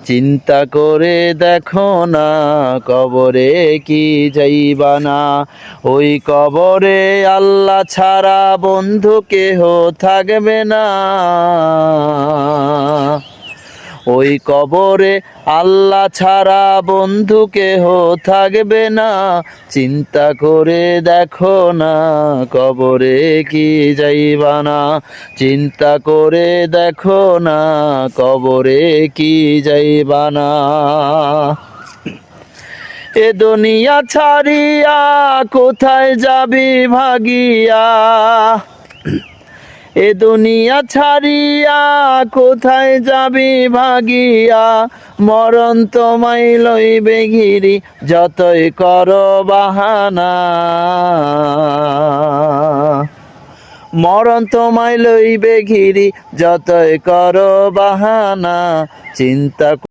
চিন্তা করে দেখো না কবরে কি যাইবা না। ওই কবরে আল্লাহ ছাড়া বন্ধু কেহ থাকবে না। ওই কবরে আল্লাহ ছাড়া বন্ধু কেহ থাকবে না। চিন্তা করে দেখো না কবরে কি যাইবা না। চিন্তা করে দেখো না কবরে কি যাইবা না। এ দুনিয়া ছাড়িয়া কোথায় যাবি ভাগিয়া। এ দুনিয়া ছাড়িয়া কোথায় যাবি ভাগিয়া। মরণ তোমায় লইবে ঘিরি যতই করো বাহানা। মরণ তোমায় লইবে ঘিরি যতই করো বাহানা। চিন্তা